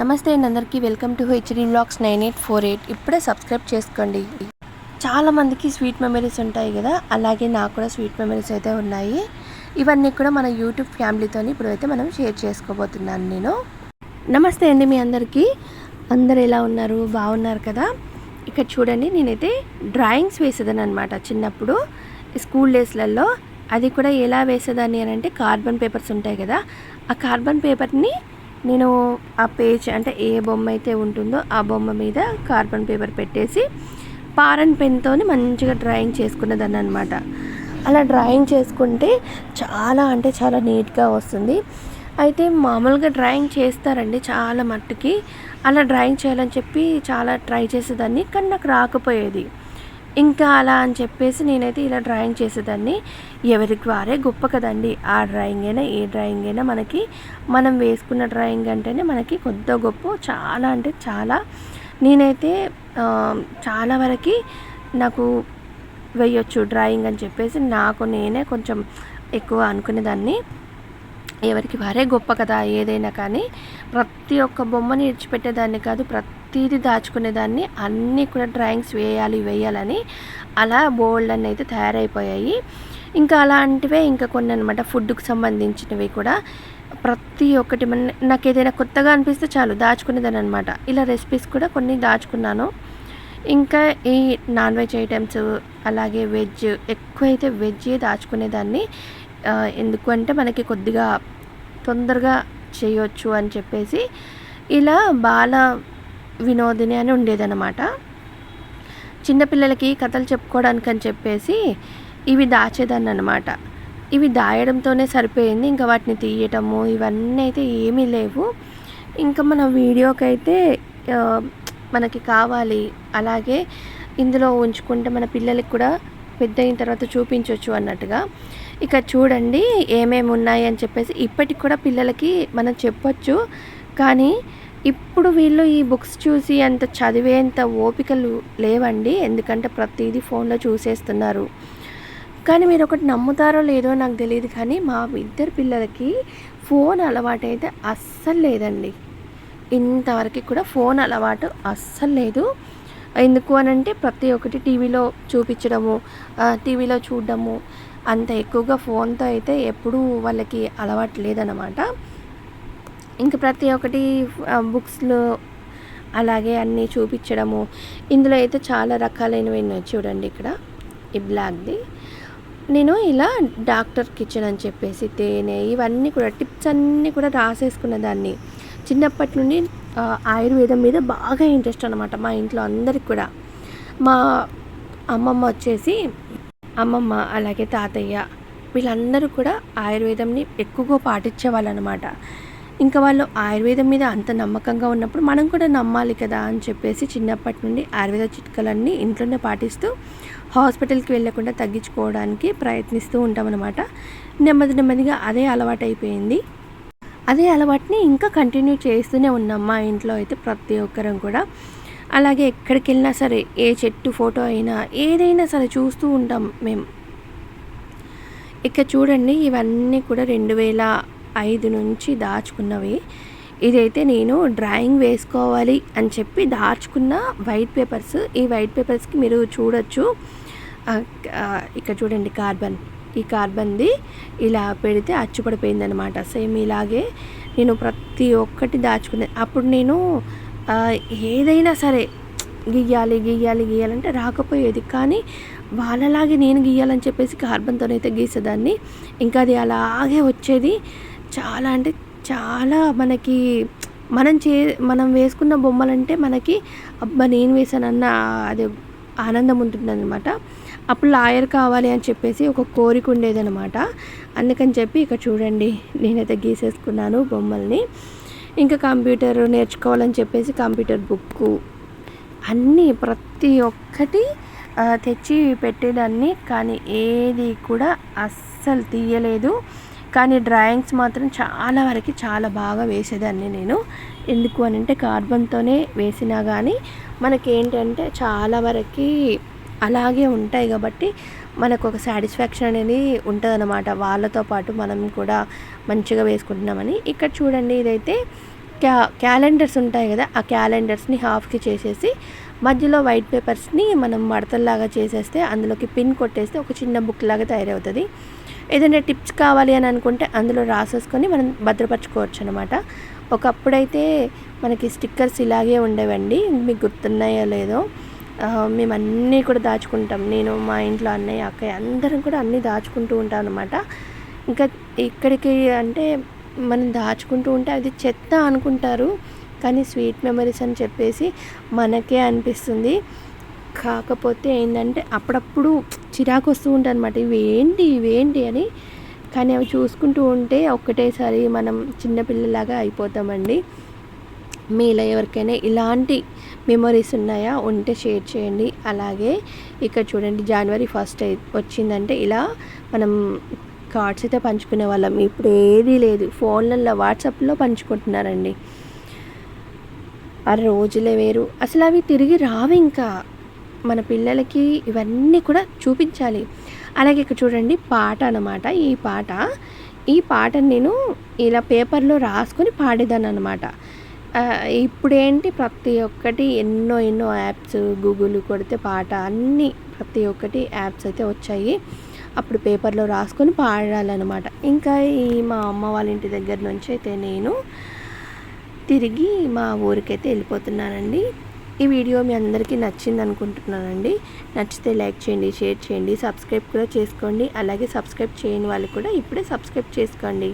నమస్తే అండి అందరికీ వెల్కమ్ టు హెచ్డి వ్లాగ్స్ 9848. ఇప్పుడే సబ్స్క్రైబ్ చేసుకోండి. చాలామందికి స్వీట్ మెమరీస్ ఉంటాయి కదా, అలాగే నాకు కూడా స్వీట్ మెమరీస్ అయితే ఉన్నాయి. ఇవన్నీ కూడా మన యూట్యూబ్ ఫ్యామిలీతో ఇప్పుడైతే మనం షేర్ చేసుకోబోతున్నాను నేను. నమస్తే అండి మీ అందరికీ. అందరు ఎలా ఉన్నారు? బాగున్నారు కదా. ఇక్కడ చూడండి, నేనైతే డ్రాయింగ్స్ వేసేదాన్ని అనమాట చిన్నప్పుడు స్కూల్ డేస్లలో. అది కూడా ఎలా వేసేదాన్ని అని అంటే, కార్బన్ పేపర్స్ ఉంటాయి కదా, ఆ కార్బన్ పేపర్ని నేను ఆ పేజ్ అంటే ఏ బొమ్మ అయితే ఉంటుందో ఆ బొమ్మ మీద కార్బన్ పేపర్ పెట్టేసి పారన్ పెన్తోని మంచిగా డ్రాయింగ్ చేసుకునేదాన్ని అనమాట. అలా డ్రాయింగ్ చేసుకుంటే చాలా అంటే చాలా నీట్గా వస్తుంది. అయితే మామూలుగా డ్రాయింగ్ చేస్తారండి చాలా మట్టుకి. అలా డ్రాయింగ్ చేయాలని చెప్పి చాలా ట్రై చేసేదాన్ని, కానీ నాకు రాకపోయేది. ఇంకా అలా అని చెప్పేసి నేనైతే ఇలా డ్రాయింగ్ చేసేదాన్ని. ఎవరికి వారే గొప్ప కదండి. ఆ డ్రాయింగ్ అయినా ఏ డ్రాయింగ్ అయినా మనకి మనం వేసుకున్న డ్రాయింగ్ అంటేనే మనకి కొద్ది గొప్ప చాలా అంటే చాలా. నేనైతే చాలా వరకు నాకు వేయొచ్చు డ్రాయింగ్ అని చెప్పేసి నాకు నేనే కొంచెం ఎక్కువ అనుకునేదాన్ని. ఎవరికి వారే గొప్ప కదా ఏదైనా కానీ. ప్రతి ఒక్క బొమ్మని విడిచిపెట్టేదాన్ని కాదు, ప్రతిదీ దాచుకునేదాన్ని. అన్నీ కూడా డ్రాయింగ్స్ వేయాలని అలా బోల్డ్ అని అయితే తయారైపోయాయి. ఇంకా అలాంటివే ఇంకా కొన్ని అనమాట, ఫుడ్కి సంబంధించినవి కూడా. ప్రతి ఒక్కటి నాకు ఏదైనా కొత్తగా అనిపిస్తే చాలు దాచుకునేదాన్ని అనమాట. ఇలా రెసిపీస్ కూడా కొన్ని దాచుకున్నాను. ఇంకా ఈ నాన్ వెజ్ ఐటమ్స్ అలాగే వెజ్, ఎక్కువైతే వెజ్జే దాచుకునేదాన్ని. ఎందుకు అంటే మనకి కొద్దిగా తొందరగా చేయొచ్చు అని చెప్పేసి. ఇలా బాల వినోదిని అని ఉండేదన్నమాట. చిన్నపిల్లలకి కథలు చెప్పుకోవడానికి అని చెప్పేసి ఇవి దాచేదాన్ని అనమాట. ఇవి దాయడంతోనే సరిపోయింది, ఇంకా వాటిని తీయటము ఇవన్నీ అయితే ఏమీ లేవు. ఇంకా మన వీడియోకి అయితే మనకి కావాలి, అలాగే ఇందులో ఉంచుకుంటే మన పిల్లలకి కూడా పెద్ద అయిన తర్వాత చూపించవచ్చు అన్నట్టుగా. ఇక చూడండి ఏమేమి ఉన్నాయి అని చెప్పేసి. ఇప్పటికి కూడా పిల్లలకి మనం చెప్పొచ్చు, కానీ ఇప్పుడు వీళ్ళు ఈ బుక్స్ చూసి అంత చదివేంత ఓపికలు లేవండి. ఎందుకంటే ప్రతిదీ ఫోన్లో చూసేస్తున్నారు. కానీ మీరు ఒకటి నమ్ముతారో లేదో నాకు తెలియదు, కానీ మా ఇద్దరు పిల్లలకి ఫోన్ అలవాటు అయితే అస్సలు లేదండి. ఇంతవరకు కూడా ఫోన్ అలవాటు అస్సలు లేదు. ఎందుకు అని అంటే ప్రతి ఒక్కటి టీవీలో చూపించడము, టీవీలో చూడడము, అంత ఎక్కువగా ఫోన్తో అయితే ఎప్పుడూ వాళ్ళకి అలవాటు లేదన్నమాట. ఇంకా ప్రతి ఒక్కటి బుక్స్లో అలాగే అన్నీ చూపించడము. ఇందులో అయితే చాలా రకాలైనవి ఉన్నాయి చూడండి. ఇక్కడ ఈ బ్లాక్ది నేను ఇలా డాక్టర్ కిచెన్ అని చెప్పేసి, తేనె, ఇవన్నీ కూడా టిప్స్ అన్నీ కూడా రాసేసుకున్న దాన్ని. చిన్నప్పటి నుండి ఆయుర్వేదం మీద బాగా ఇంట్రెస్ట్ అనమాట మా ఇంట్లో అందరికి కూడా. మా అమ్మమ్మ అలాగే తాతయ్య వీళ్ళందరూ కూడా ఆయుర్వేదంని ఎక్కువగా పాటించేవాళ్ళు అనమాట. ఇంకా వాళ్ళు ఆయుర్వేదం మీద అంత నమ్మకంగా ఉన్నప్పుడు మనం కూడా నమ్మాలి కదా అని చెప్పేసి చిన్నప్పటి నుండి ఆయుర్వేద చిట్కాలన్నీ ఇంట్లోనే పాటిస్తూ హాస్పిటల్కి వెళ్ళకుండా తగ్గించుకోవడానికి ప్రయత్నిస్తూ ఉంటామన్నమాట. నెమ్మదిగా అదే అలవాటు అయిపోయింది. అదే అలవాటుని ఇంకా కంటిన్యూ చేస్తూనే ఉన్నాం మా ఇంట్లో అయితే ప్రతి ఒక్కరం కూడా. అలాగే ఎక్కడికి వెళ్ళినా సరే, ఏ చెట్టు ఫోటో అయినా ఏదైనా సరే చూస్తూ ఉంటాం మేము. ఇక్కడ చూడండి, ఇవన్నీ కూడా 2005 నుంచి దాచుకున్నవి. ఇదైతే నేను డ్రాయింగ్ వేసుకోవాలి అని చెప్పి దాచుకున్న వైట్ పేపర్స్. ఈ వైట్ పేపర్స్కి మీరు చూడొచ్చు, ఇక్కడ చూడండి ఈ కార్బన్ది ఇలా పెడితే అచ్చుపడిపోయింది అనమాట. సేమ్ ఇలాగే నేను ప్రతి ఒక్కటి దాచుకునేది. అప్పుడు నేను ఏదైనా సరే గీయాలంటే రాకపోయేది, కానీ వాళ్ళలాగే నేను గీయాలని చెప్పేసి కార్బన్తోనైతే గీసేదాన్ని. ఇంకా అది అలాగే వచ్చేది. చాలా అంటే చాలా మనకి మనం వేసుకున్న బొమ్మలంటే మనకి అబ్బా నేను వేసానన్న అది ఆనందం ఉంటుందన్నమాట. అప్పుడు లాయర్ కావాలి అని చెప్పేసి ఒక కోరిక ఉండేదన్నమాట. అందుకని చెప్పి ఇక్కడ చూడండి నేనైతే గీసేసుకున్నాను బొమ్మల్ని. ఇంకా కంప్యూటర్ నేర్చుకోవాలని చెప్పేసి కంప్యూటర్ బుక్కు అన్నీ ప్రతి ఒక్కటి తెచ్చి పెట్టేదాన్ని, కానీ ఏది కూడా అస్సలు తీయలేదు. కానీ డ్రాయింగ్స్ మాత్రం చాలా వరకు చాలా బాగా వేసేదాన్ని నేను. ఎందుకు అని అంటే కార్బన్తోనే వేసినా కానీ మనకేంటంటే చాలా వరకు అలాగే ఉంటాయి కాబట్టి మనకు ఒక సాటిస్ఫాక్షన్ అనేది ఉంటుందన్నమాట. వాళ్ళతో పాటు మనం కూడా మంచిగా వేసుకుంటున్నామని. ఇక్కడ చూడండి, ఇదైతే క్యాలెండర్స్ ఉంటాయి కదా, ఆ క్యాలెండర్స్ని హాఫ్కి చేసేసి మధ్యలో వైట్ పేపర్స్ని మనం మడతల్లాగా చేసేస్తే అందులోకి పిన్ కొట్టేస్తే ఒక చిన్న బుక్ లాగా తయారవుతుంది. ఏదైనా టిప్స్ కావాలి అని అనుకుంటే అందులో రాసేసుకొని మనం భద్రపరచుకోవచ్చు అనమాట. ఒకప్పుడైతే మనకి స్టిక్కర్స్ ఇలాగే ఉండేవండి, మీకు గుర్తున్నాయో లేదో. మేము అన్నీ కూడా దాచుకుంటాం. నేను, మా ఇంట్లో అన్నయ్య, అక్కయ్య అందరం కూడా అన్నీ దాచుకుంటూ ఉంటాం అనమాట. ఇంకా ఇక్కడికి అంటే మనం దాచుకుంటూ ఉంటే అది చెత్త అనుకుంటారు, కానీ స్వీట్ మెమరీస్ అని చెప్పేసి మనకే అనిపిస్తుంది. కాకపోతే ఏంటంటే అప్పుడప్పుడు చిరాకు వస్తూ ఉంటుంది అనమాట, ఇవేంటి అని. కానీ అవి చూసుకుంటూ ఉంటే ఒక్కటేసారి మనం చిన్నపిల్లలాగా అయిపోతామండి. మీలో ఎవరికైనా ఇలాంటి మెమరీస్ ఉన్నాయా, ఉంటే షేర్ చేయండి. అలాగే ఇక్కడ చూడండి, జనవరి 1 వచ్చిందంటే ఇలా మనం కార్డ్స్ అయితే పంచుకునే వాళ్ళం. ఇప్పుడు ఏదీ లేదు, ఫోన్లలో వాట్సాప్లో పంచుకుంటున్నారండి. ఆ రోజులే వేరు, అసలు అవి తిరిగి రావు. ఇంకా మన పిల్లలకి ఇవన్నీ కూడా చూపించాలి. అలాగే ఇక్కడ చూడండి, పాట అన్నమాట. ఈ పాటను నేను ఇలా పేపర్లో రాసుకొని పాడేదాన్ని అనమాట. ఇప్పుడేంటి ప్రతి ఒక్కటి ఎన్నో యాప్స్, గూగుల్ కొడితే పాట అన్నీ ప్రతి ఒక్కటి యాప్స్ అయితే వచ్చాయి. అప్పుడు పేపర్లో రాసుకొని పాడాలన్నమాట. ఇంకా మా అమ్మ వాళ్ళ ఇంటి దగ్గర నుంచి అయితే నేను తిరిగి మా ఊరికైతే వెళ్ళిపోతున్నానండి. ఈ వీడియో మీ అందరికీ నచ్చింది అనుకుంటున్నానండి. నచ్చితే లైక్ చేయండి, షేర్ చేయండి, సబ్స్క్రైబ్ కూడా చేసుకోండి. అలాగే సబ్స్క్రైబ్ చేయని వాళ్ళు కూడా ఇప్పుడే సబ్స్క్రైబ్ చేసుకోండి.